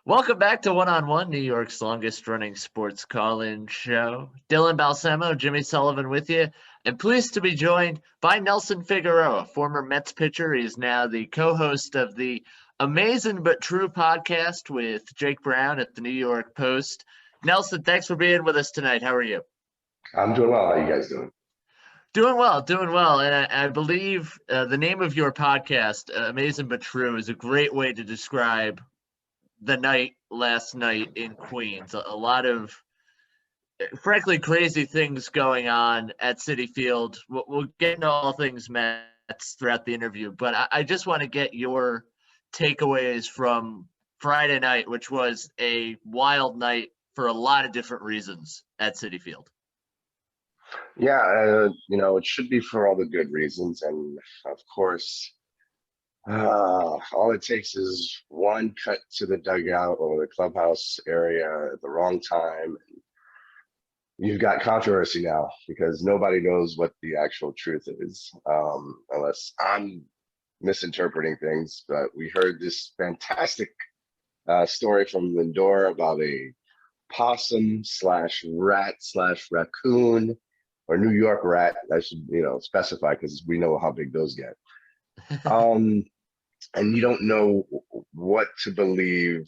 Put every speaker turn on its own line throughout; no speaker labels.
Welcome back to One on One, New York's longest running sports call-in show. Dylan Balsamo, Jimmy Sullivan with you, and pleased to be joined by Nelson Figueroa, former Mets pitcher. He's now the co-host of the Amazing But True podcast with Jake Brown at the New York Post. Nelson, thanks for being with us tonight. How are you?
I'm doing well. How are you guys doing?
Doing well. And I believe the name of your podcast, Amazing But True, is a great way to describe the night last night in Queens. A lot of, frankly, crazy things going on at Citi Field. We'll get into all things Mets throughout the interview, but I just want to get your takeaways from Friday night, which was a wild night for a lot of different reasons at Citi Field.
Yeah, it should be for all the good reasons. And of course, all it takes is one cut to the dugout or the clubhouse area at the wrong time. You've got controversy now because nobody knows what the actual truth is, unless I'm misinterpreting things. But we heard this fantastic story from Lindor about a possum slash rat slash raccoon or New York rat. I should, specify because we know how big those get. And you don't know what to believe.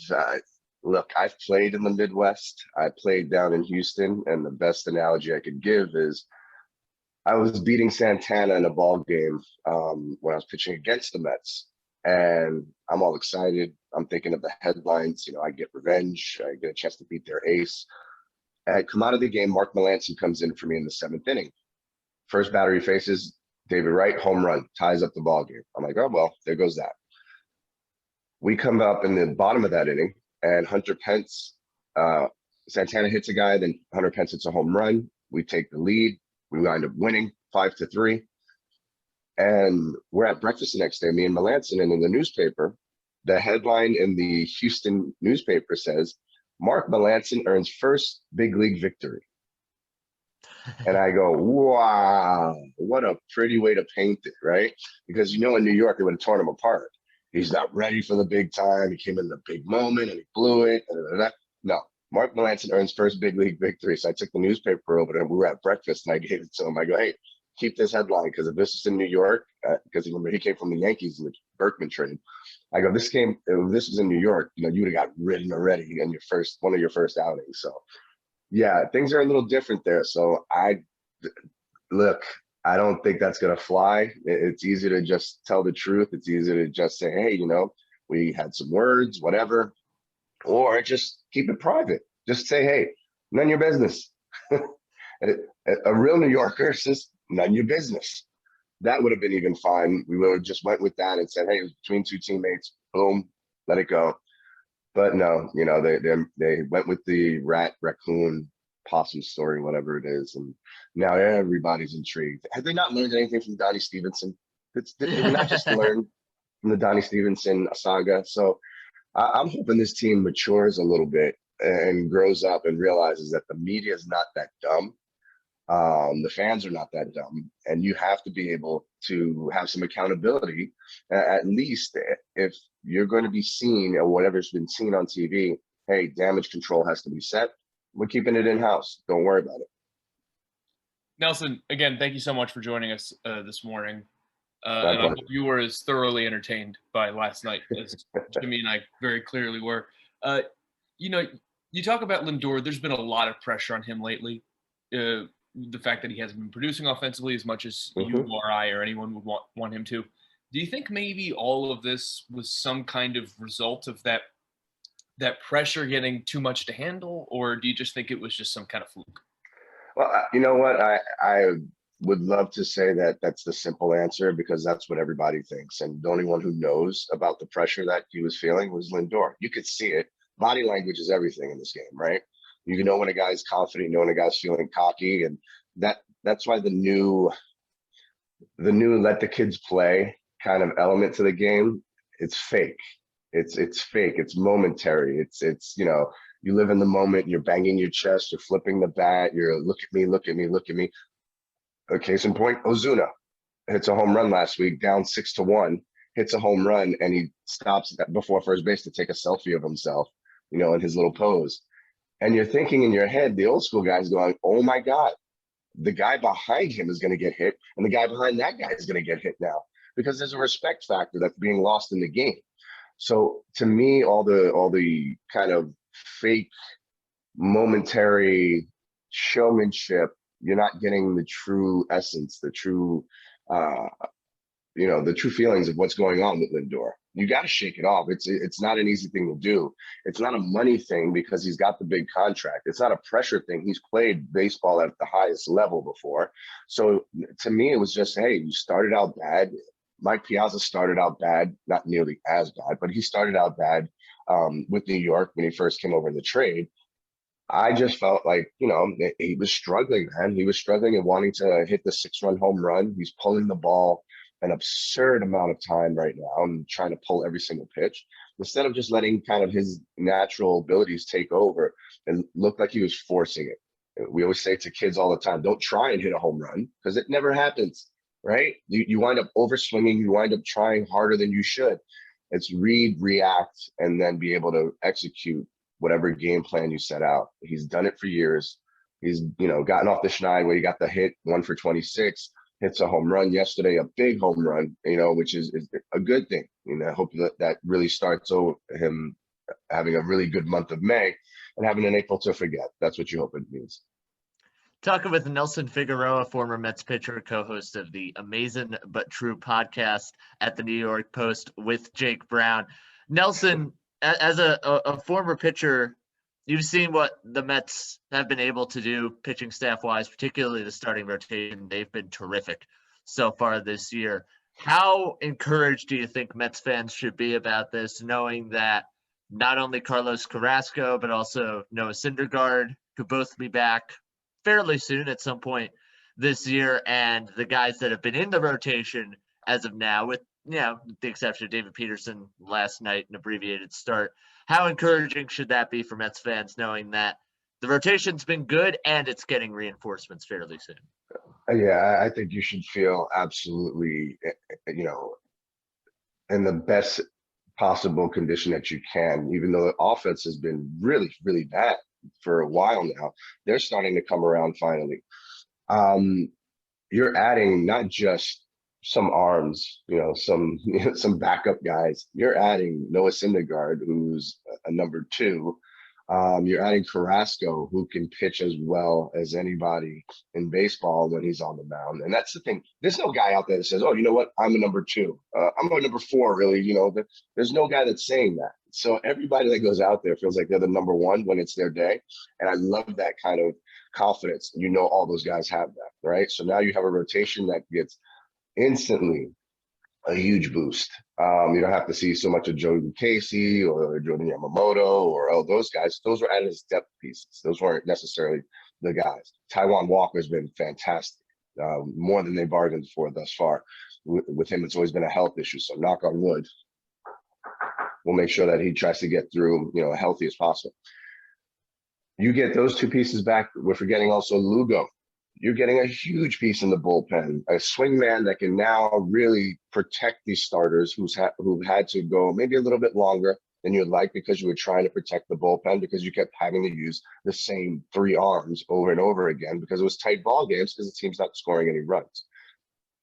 Look, I've played in the Midwest. I played down in Houston, and the best analogy I could give is I was beating Santana in a ball game when I was pitching against the Mets, and I'm all excited. I'm thinking of the headlines. I get revenge. I get a chance to beat their ace. I come out of the game. Mark Melancon comes in for me in the seventh inning. First batter he faces, David Wright, home run, ties up the ball game. I'm like, oh, well, there goes that. We come up in the bottom of that inning, and Hunter Pence, Santana hits a guy, then Hunter Pence hits a home run. We take the lead. We wind up winning 5-3. And we're at breakfast the next day, me and Melancon, and in the newspaper, the headline in the Houston newspaper says, Mark Melancon earns first big league victory. And I go, wow, what a pretty way to paint it, right? Because in New York, they would have torn him apart. He's not ready for the big time. He came in the big moment and he blew it. No, Mark Melancon earns first big league victory. So I took the newspaper over and we were at breakfast and I gave it to him. I go, hey, keep this headline because if this is in New York, because remember he came from the Yankees in the Berkman trade. I go, if this was in New York, you would have got ridden already in one of your first outings. So yeah, things are a little different there. So I don't think that's going to fly. It's easy to just tell the truth. It's easy to just say, hey, we had some words, whatever, or just keep it private. Just say, hey, none of your business. A real New Yorker says, none of your business. That would have been even fine. We would have just went with that and said, hey, it was between two teammates. Boom, let it go. But no, they went with the raccoon, possum story, whatever it is, and now everybody's intrigued. Have they not learned anything from Donnie Stevenson? Did we not just learn from the Donnie Stevenson saga? So I'm hoping this team matures a little bit and grows up and realizes that the media is not that dumb. The fans are not that dumb, and you have to be able to have some accountability. At least if you're going to be seen or whatever's been seen on TV, hey, damage control has to be set. We're keeping it in-house. Don't worry about it.
Nelson, again, thank you so much for joining us this morning. And I hope you were as thoroughly entertained by last night as Jimmy and I very clearly were. You talk about Lindor. There's been a lot of pressure on him lately. The fact that he hasn't been producing offensively as much as you or I or anyone would want him to. Do you think maybe all of this was some kind of result of that pressure getting too much to handle, or do you just think it was just some kind of fluke?
Well, you know what? I would love to say that that's the simple answer because that's what everybody thinks. And the only one who knows about the pressure that he was feeling was Lindor. You could see it. Body language is everything in this game, right? You know when a guy's confident, when a guy's feeling cocky, and that's why the new let the kids play kind of element to the game, it's fake. It's fake. It's momentary. It's you live in the moment. You're banging your chest. You're flipping the bat. You're look at me, look at me, look at me. A case in point, Ozuna hits a home run last week, down 6-1, hits a home run, and he stops before first base to take a selfie of himself in his little pose. And you're thinking in your head, the old school guy's going, oh my God, the guy behind him is going to get hit, and the guy behind that guy is going to get hit now, because there's a respect factor that's being lost in the game. So to me, all the kind of fake, momentary showmanship, you're not getting the true essence, the true the true feelings of what's going on with Lindor. You got to shake it off. It's not an easy thing to do. It's not a money thing because he's got the big contract. It's not a pressure thing. He's played baseball at the highest level before. So to me, it was just, hey, you started out bad. Mike Piazza started out bad, not nearly as bad, but he started out bad with New York when he first came over in the trade. I just felt like, he was struggling, man. He was struggling and wanting to hit the 6-run home run. He's pulling the ball an absurd amount of time right now and trying to pull every single pitch instead of just letting kind of his natural abilities take over, and look like he was forcing it. We always say to kids all the time, don't try and hit a home run, because it never happens, right? You wind up overswinging. You wind up trying harder than you should. It's read, react, and then be able to execute whatever game plan you set out. He's done it for years. He's, gotten off the schneid where he got the hit, 1 for 26, hits a home run yesterday, a big home run, which is a good thing. I hope that really starts him having a really good month of May and having an April to forget. That's what you hope it means.
Talking with Nelson Figueroa, former Mets pitcher, co-host of the Amazing But True podcast at the New York Post with Jake Brown. Nelson, as a former pitcher, you've seen what the Mets have been able to do pitching staff-wise, particularly the starting rotation. They've been terrific so far this year. How encouraged do you think Mets fans should be about this, knowing that not only Carlos Carrasco, but also Noah Syndergaard could both be back fairly soon at some point this year, and the guys that have been in the rotation as of now, with the exception of David Peterson last night, an abbreviated start. How encouraging should that be for Mets fans, knowing that the rotation's been good and it's getting reinforcements fairly soon?
Yeah, I think you should feel absolutely, in the best possible condition that you can, even though the offense has been really, really bad for a while now. They're starting to come around finally. You're adding not just some arms, some backup guys. You're adding Noah Syndergaard, who's a number 2. You're adding Carrasco, who can pitch as well as anybody in baseball when he's on the mound. And that's the thing. There's no guy out there that says, oh, you know what? I'm a number 2. I'm a number 4, really. There's no guy that's saying that. So everybody that goes out there feels like they're the number 1 when it's their day. And I love that kind of confidence. All those guys have that, right? So now you have a rotation that gets instantly a huge boost. You don't have to see so much of Jordan Casey or Jordan Yamamoto or those guys. Those were added as depth pieces. Those weren't necessarily the guys. Taijuan Walker's been fantastic, more than they bargained for thus far. With him, it's always been a health issue. So knock on wood, we'll make sure that he tries to get through, healthy as possible. You get those 2 pieces back. We're forgetting also Lugo. You're getting a huge piece in the bullpen, a swingman that can now really protect these starters who've had to go maybe a little bit longer than you'd like because you were trying to protect the bullpen because you kept having to use the same 3 arms over and over again because it was tight ball games because the team's not scoring any runs.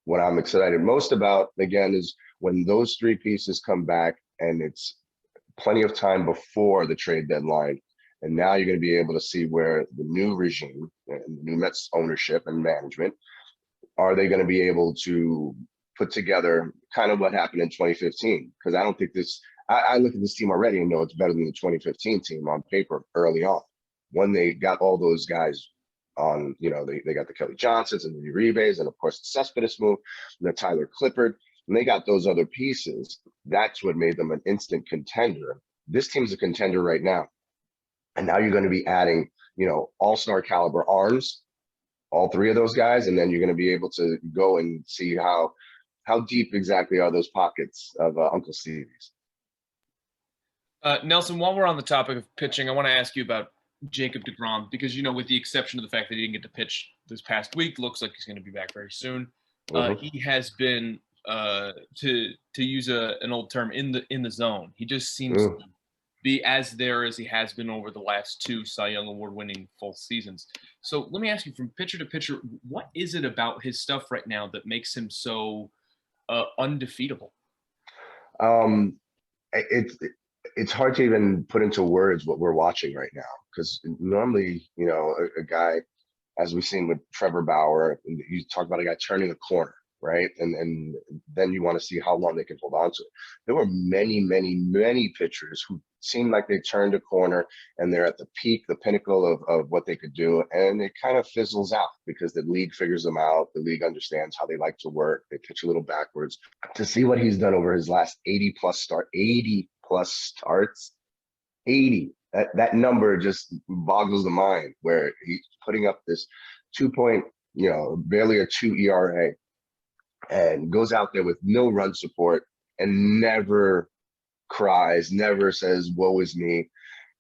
What I'm excited most about, again, is when those 3 pieces come back and it's plenty of time before the trade deadline. And now you're going to be able to see where the new regime, the new Mets ownership and management, are they going to be able to put together kind of what happened in 2015? Because I don't think I look at this team already and know it's better than the 2015 team on paper early on. When they got all those guys on, they got the Kelly Johnsons and the Uribes and, of course, the Cespedes move, and the Tyler Clippard, and they got those other pieces. That's what made them an instant contender. This team's a contender right now. And now you're going to be adding, all-star caliber arms, all 3 of those guys, and then you're going to be able to go and see how deep exactly are those pockets of Uncle Stevie's.
Nelson, while we're on the topic of pitching, I want to ask you about Jacob deGrom because, with the exception of the fact that he didn't get to pitch this past week, looks like he's going to be back very soon. He has been, to use an old term, in the zone. He just seems to be as there as he has been over the last 2 Cy Young Award-winning full seasons. So let me ask you, from pitcher to pitcher, what is it about his stuff right now that makes him so undefeatable?
Um, it's hard to even put into words what we're watching right now, because normally, a guy, as we've seen with Trevor Bauer, you talk about a guy turning a corner, right? And then you want to see how long they can hold on to it. There were many, many, many pitchers who seemed like they turned a corner and they're at the peak, the pinnacle of what they could do. And it kind of fizzles out because the league figures them out. The league understands how they like to work. They pitch a little backwards. To see what he's done over his last 80 plus starts, 80. That number just boggles the mind, where he's putting up this 2 point, barely a 2 ERA, and goes out there with no run support and never cries, never says, woe is me.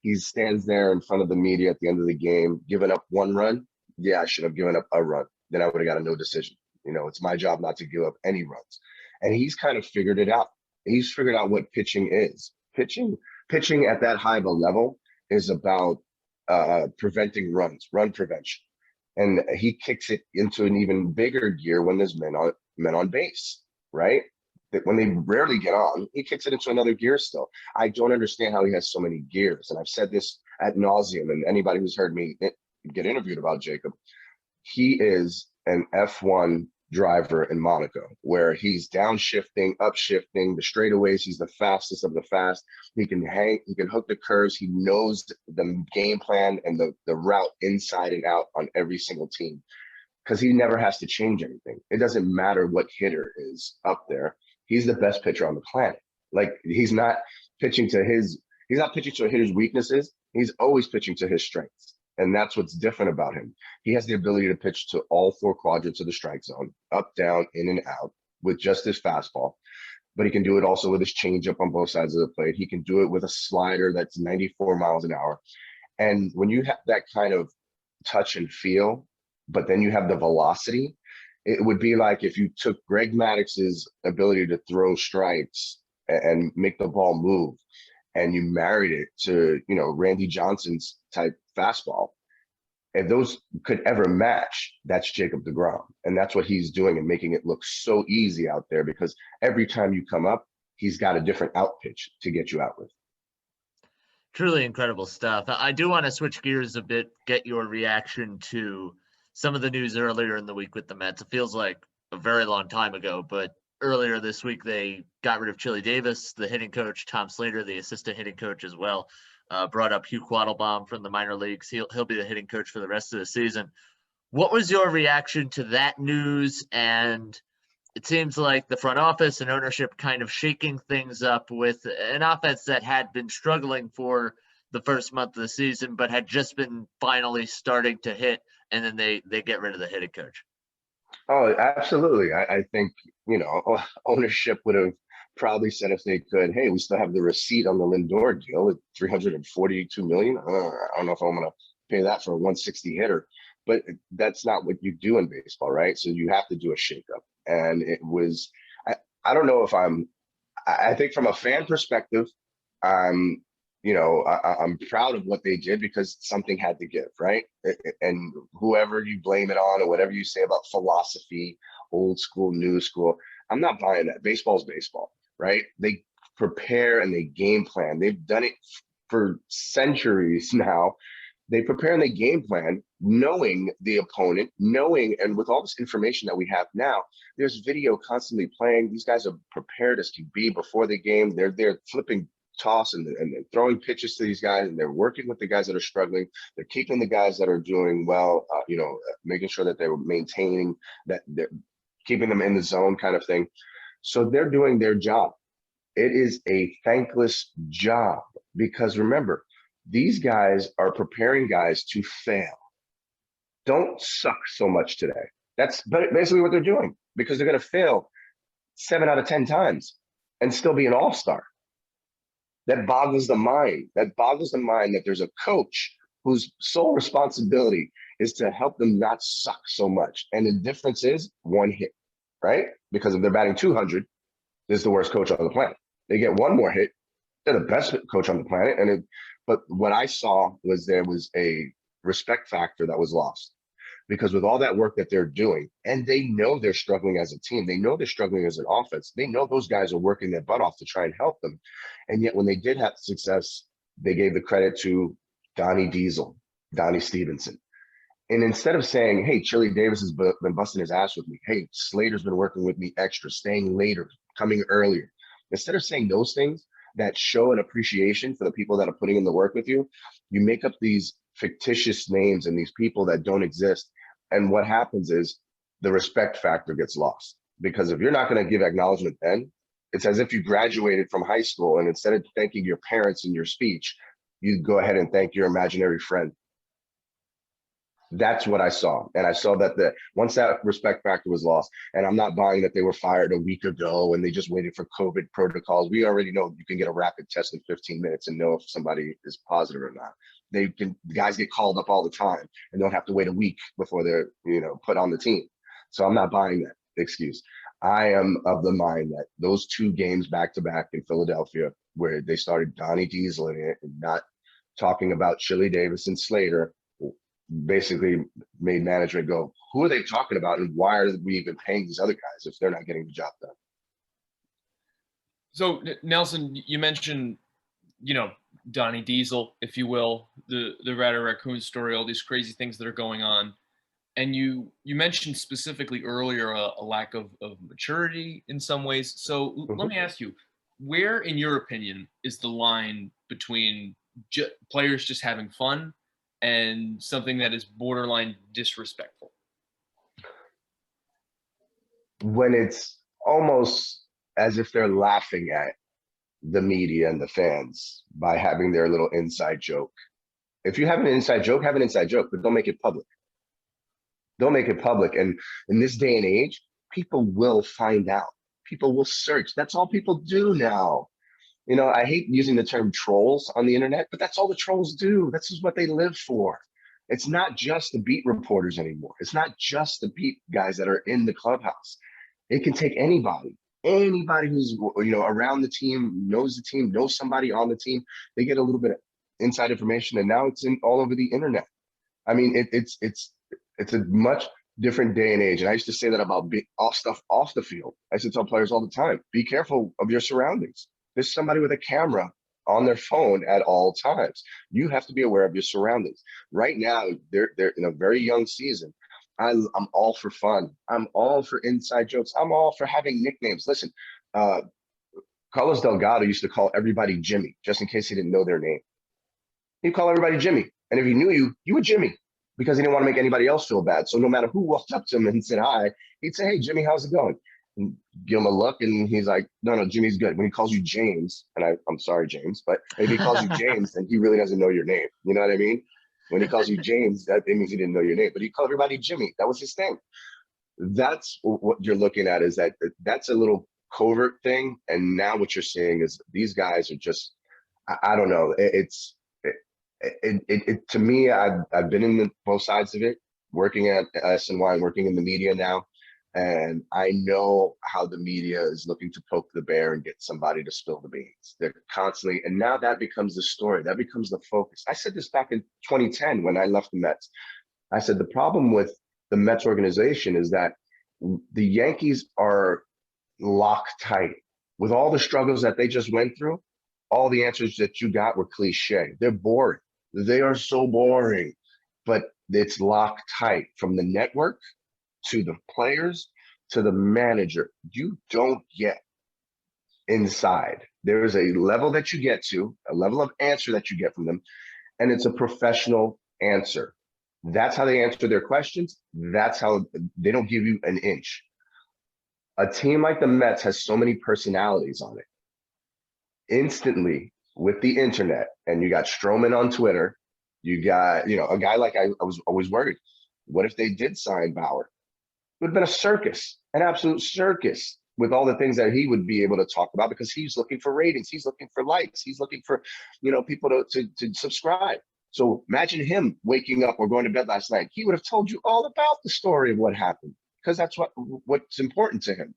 He stands there in front of the media at the end of the game, giving up 1 run. Yeah, I should have given up a run. Then I would have got a no decision. It's my job not to give up any runs. And he's kind of figured it out. He's figured out what pitching is. Pitching at that high of a level is about preventing runs, run prevention. And he kicks it into an even bigger gear when there's men on base, right? That when they rarely get on, he kicks it into another gear still. I don't understand how he has so many gears. And I've said this ad nauseum, and anybody who's heard me get interviewed about Jacob, he is an F1 driver in Monaco, where he's downshifting, upshifting, the straightaways. He's the fastest of the fast. He can hook the curves. He knows the game plan and the route inside and out on every single team, because he never has to change anything. It doesn't matter what hitter is up there. He's the best pitcher on the planet. Like, he's not pitching to a hitter's weaknesses. He's always pitching to his strengths. And that's what's different about him. He has the ability to pitch to all 4 quadrants of the strike zone, up, down, in, and out, with just his fastball. But he can do it also with his changeup on both sides of the plate. He can do it with a slider that's 94 miles an hour. And when you have that kind of touch and feel, but then you have the velocity, it would be like if you took Greg Maddox's ability to throw strikes and make the ball move, and you married it to, Randy Johnson's type fastball. If those could ever match, that's Jacob deGrom. And that's what he's doing, and making it look so easy out there, because every time you come up, he's got a different out pitch to get you out with.
Truly incredible stuff. I do want to switch gears a bit, get your reaction to some of the news earlier in the week with the Mets. It feels like a very long time ago, but earlier this week they got rid of Chili Davis, the hitting coach, Tom Slater, the assistant hitting coach as well. Brought up Hugh Quattlebaum from the minor leagues. He'll be the hitting coach for the rest of the season. What was your reaction to that news? And it seems like the front office and ownership kind of shaking things up with an offense that had been struggling for the first month of the season, but had just been finally starting to hit, and then they get rid of the hitting coach.
Oh, absolutely. I think, ownership would have probably said, if they could, hey, we still have the receipt on the Lindor deal at $342 million. I don't know if I'm going to pay that for a 160 hitter, but that's not what you do in baseball, right? So you have to do a shakeup. And it was, I don't know if I think from a fan perspective, I'm proud of what they did, because something had to give, right? And whoever you blame it on, or whatever you say about philosophy, old school, new school, I'm not buying that. Baseball's baseball, right? They prepare and they game plan. They've done it for centuries now. They prepare and they game plan, knowing the opponent, and with all this information that we have now, there's video constantly playing. These guys are prepared as can be before the game. They're flipping toss and throwing pitches to these guys, and they're working with the guys that are struggling. They're keeping the guys that are doing well, making sure that they're maintaining, that they're keeping them in the zone, kind of thing. So they're doing their job. It is a thankless job, because remember, these guys are preparing guys to fail. Don't suck so much today. That's basically what they're doing, because they're going to fail 7 out of 10 times and still be an all-star. That boggles the mind. That there's a coach whose sole responsibility is to help them not suck so much. And the difference is 1 hit, right? Because if they're batting 200, this is the worst coach on the planet. They get 1 more hit, They're the best coach on the planet. But what I saw was there was a respect factor that was lost. Because with all that work that they're doing, and they know they're struggling as a team, they know they're struggling as an offense, they know those guys are working their butt off to try and help them. And yet when they did have success, they gave the credit to Donnie Diesel, Donnie Stevenson. And instead of saying, hey, Chili Davis has been busting his ass with me. Hey, Slater's been working with me extra, staying later, coming earlier. Instead of saying those things that show an appreciation for the people that are putting in the work with you, you make up these fictitious names and these people that don't exist. And what happens is the respect factor gets lost. Because if you're not going to give acknowledgement then, it's as if you graduated from high school and instead of thanking your parents in your speech, you go ahead and thank your imaginary friend. That's what I saw. And I saw that once that respect factor was lost, and I'm not buying that they were fired a week ago and they just waited for COVID protocols. We already know you can get a rapid test in 15 minutes and know if somebody is positive or not. Guys get called up all the time and don't have to wait a week before they're, put on the team. So I'm not buying that excuse. I am of the mind that those 2 games back to back in Philadelphia, where they started Donnie Diesel in it and not talking about Chili Davis and Slater, basically made management go, who are they talking about and why are we even paying these other guys if they're not getting the job done?
So Nelson, you mentioned, Donnie Diesel, if you will, the Rat Raccoon story, all these crazy things that are going on. And you mentioned specifically earlier a lack of maturity in some ways. So let me ask you, where, in your opinion, is the line between players just having fun and something that is borderline disrespectful?
When it's almost as if they're laughing at the media and the fans by having their little inside joke. If you have an inside joke, have an inside joke, but don't make it public. Don't make it public. And in this day and age, people will find out. People will search. That's all people do now. I hate using the term trolls on the internet, but that's all the trolls do. That's just what they live for. It's not just the beat reporters anymore. It's not just the beat guys that are in the clubhouse. It can take anybody who's, around the team, knows somebody on the team. They get a little bit of inside information, and now it's all over the internet. I mean, it's a much different day and age. And I used to say that about stuff off the field. I used to tell players all the time, be careful of your surroundings. There's somebody with a camera on their phone at all times. You have to be aware of your surroundings. Right now, they're in a very young season. I'm all for fun. I'm all for inside jokes. I'm all for having nicknames. Listen, Carlos Delgado used to call everybody Jimmy, just in case he didn't know their name. He'd call everybody Jimmy. And if he knew you, you were Jimmy, because he didn't want to make anybody else feel bad. So no matter who walked up to him and said hi, he'd say, hey, Jimmy, how's it going? And give him a look, and he's like, no, Jimmy's good. When he calls you James, and I'm sorry, James, but if he calls you James, then he really doesn't know your name. You know what I mean? When he calls you James, that means he didn't know your name, but he called everybody Jimmy. That was his thing. That's what you're looking at, is that's a little covert thing. And now what you're seeing is these guys are just, I don't know. To me, I've been in both sides of it, working at SNY and working in the media now. And I know how the media is looking to poke the bear and get somebody to spill the beans. They're constantly, and now that becomes the story. That becomes the focus. I said this back in 2010 when I left the Mets. I said the problem with the Mets organization is that the Yankees are locked tight. With all the struggles that they just went through, all the answers that you got were cliche. They're boring. They are so boring, but it's locked tight from the network to the players, to the manager. You don't get inside. There is a level that you get to, a level of answer that you get from them, and it's a professional answer. That's how they answer their questions. That's how they don't give you an inch. A team like the Mets has so many personalities on it. Instantly, with the internet, and you got Stroman on Twitter, you got, a guy like I was always worried. What if they did sign Bauer? It would have been a circus, an absolute circus, with all the things that he would be able to talk about, because he's looking for ratings, he's looking for likes, he's looking for, people to subscribe. So imagine him waking up or going to bed last night. He would have told you all about the story of what happened, because that's what's important to him.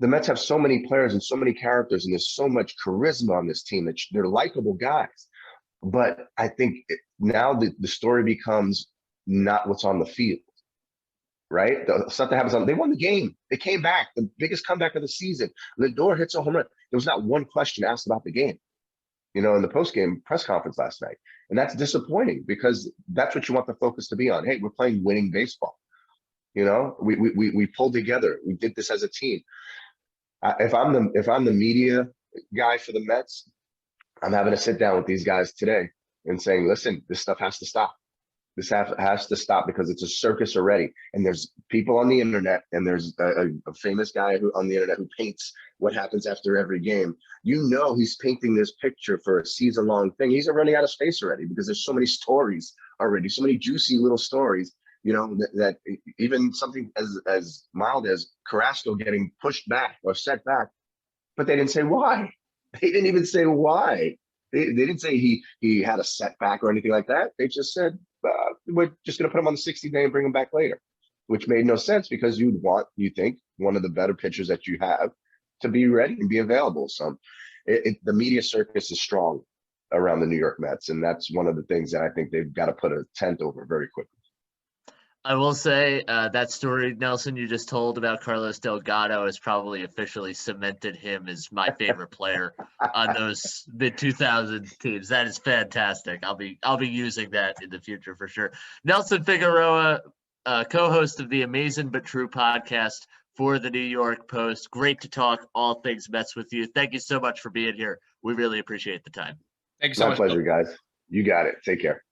the Mets have so many players and so many characters, and there's so much charisma on this team that they're likable guys. But I think now the story becomes not what's on the field, right? The stuff that happens on, they won the game. They came back, the biggest comeback of the season. Lindor hits a home run. There was not one question asked about the game, in the post-game press conference last night. And that's disappointing because that's what you want the focus to be on. Hey, we're playing winning baseball. We pulled together. We did this as a team. If I'm the media guy for the Mets, I'm having to sit down with these guys today and saying, listen, this stuff has to stop. This has to stop because it's a circus already. And there's people on the internet, and there's a famous guy on the internet who paints what happens after every game. He's painting this picture for a season-long thing. He's running out of space already because there's so many stories already, so many juicy little stories, that even something as mild as Carrasco getting pushed back or set back, but they didn't say why. They didn't even say why. They didn't say he had a setback or anything like that. They just said, we're just going to put him on the 60-day and bring him back later, which made no sense because you think one of the better pitchers that you have to be ready and be available. So the media circus is strong around the New York Mets, and that's one of the things that I think they've got to put a tent over very quickly.
I will say that story, Nelson, you just told about Carlos Delgado has probably officially cemented him as my favorite player on those mid-2000 teams. That is fantastic. I'll be using that in the future for sure. Nelson Figueroa, co-host of the Amazing But True podcast for the New York Post. Great to talk all things Mets with you. Thank you so much for being here. We really appreciate the time.
Thank you so much.
My pleasure, guys. You got it. Take care.